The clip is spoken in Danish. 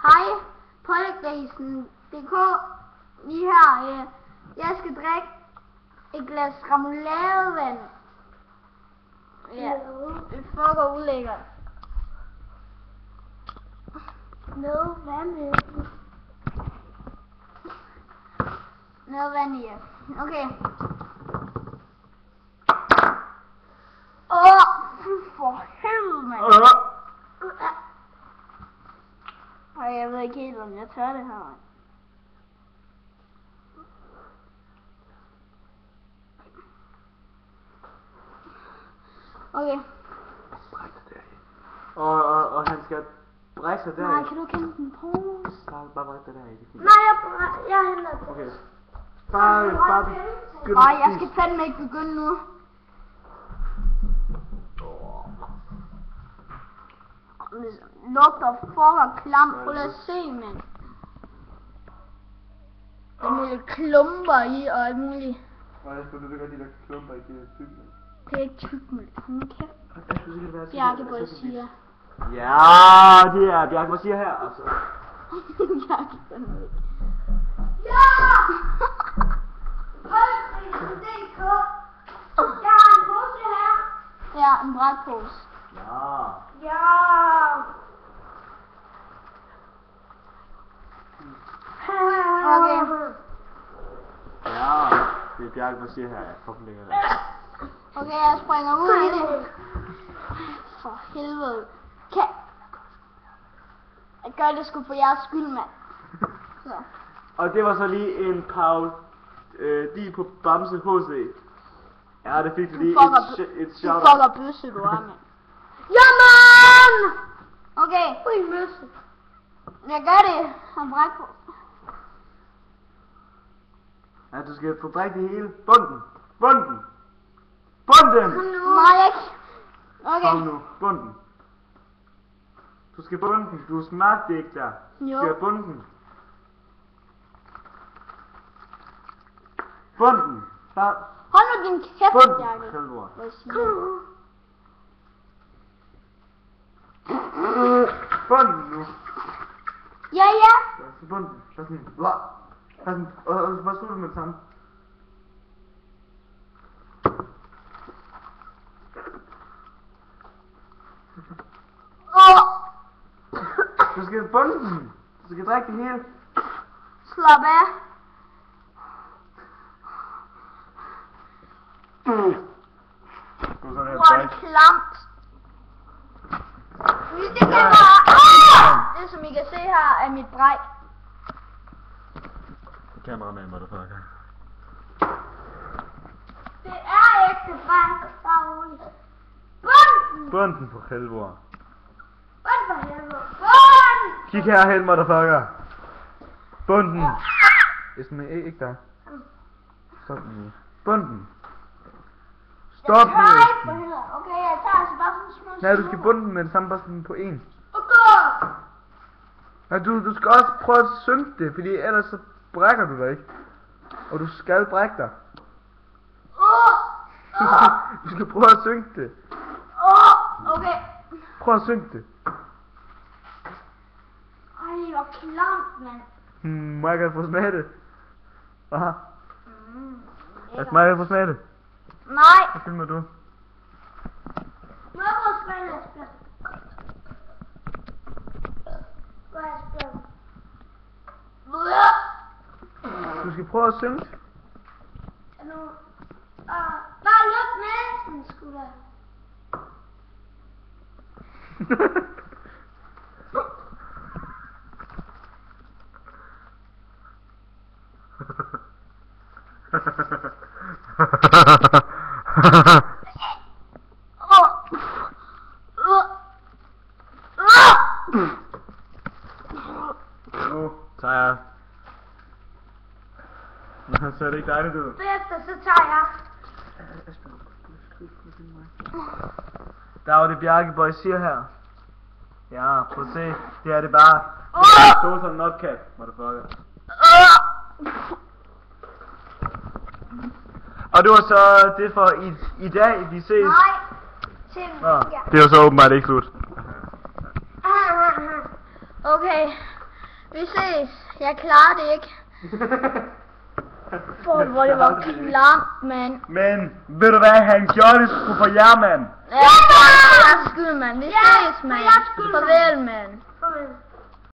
Hej, Pollegrisen.dk. Lige her. Jeg skal drikke et glas remoladevand. Ja, det foregår ulækkert. Noget vand i. Okay. For helvede, mand. Og jeg ved ikke helt, om jeg tør det her. Okay. Og han skal brække sig der. Nej, kan du kende den pose? Bare brække dig der i. Nej, jeg henter det. Okay. Bare Nej, jeg skal fandme ikke begynde nu. Det lugter fucker klam. Prøv at se, mand. Der er lidt klumper i og alt muligt. Nej, jeg skulle ikke de der klumper i de der tyk. Det er ikke tyk, mand. Hold kæft. Bjarke siger. Ja, det er Bjarke siger her, altså. Bjarke fandme ikke. Ja! Pollegrisen.dk. Jeg har en pose her. Ja, en brækpose. Ja. Ja. Okay. Ja, det er Bjarke siger her. Jeg fucking lækker det. Okay, jeg springer ud i det. For helvede. Jeg gør det sgu for jeres skyld, mand. Så. Og det var så lige en parodi på Bamse HC. Ja, det fik du lige et shout-out. Du fucker bøsse, du er, mand. Jamen! Okay. Ui, bøsse. Jeg gør det. Han bræk på. Ja, du skal få bræk det hele. Bunden! Bunden! Bunden! Nej, ikke. Okay. Kom nu, bunden. Du skal bunden. Du smagte det ikke der. Jo. Du skal bunden. Bunden. Bare hold nu din kæft, bunden. Bjarke. Selvord. Hvad siger du? Bunden nu. Ja, ja. Så bunden. Så sådan. Og bare slutte med det samme. Du skal bunden. Du skal drikke det hele. Slap af. Hvor klamt. Det som I kan se her er mit bræk. Kameraman, motherfucker. Det er ægte bræk. Bare roligt. Bunden. Bunden på helvede. Bunden for helvede. Bunden. Kig herhen, motherfucker. Bunden. Ikke der. Stop nu. Bunden. Stop nu. Okay, jeg tager altså bare sådan små. Nej, du skal bunden med den samme, bare sådan på en. Okay. Ja, du skal også prøve at synke det, fordi ellers så brækker du dig ikke. Og du skal brække dig. Du skal prøve at synke det. Okay. Prøv at synke det. Ej, hvor klamt, mand. Må jeg gerne få smage det? Aha. Jeg må jeg få smage det? Nej. Hvad filmer du? Må jeg få smage det, Asbjørn? Hvad er Asbjørn? Du skal prøve at synke. Bare luk næsen, sgu da. Nu tager jeg. Nå, så er det ikke dejligt ud. Bagefter så tager jeg. Der var det Bjarkeboy siger her. Ja, prøv at se. Det er det bare. Så som nutcat, motherfucker. Og det var så det for i dag. Vi ses. Nej. Nå, det var så åbenbart ikke slut. Okay. Vi ses. Jeg klarer det ikke. Hvor det var klart, mand. Men, ved du hvad, han gjorde det sgu for jer, mand. Ja, jeg er skyld, mand. Vi ses, mand. Farvel, mand.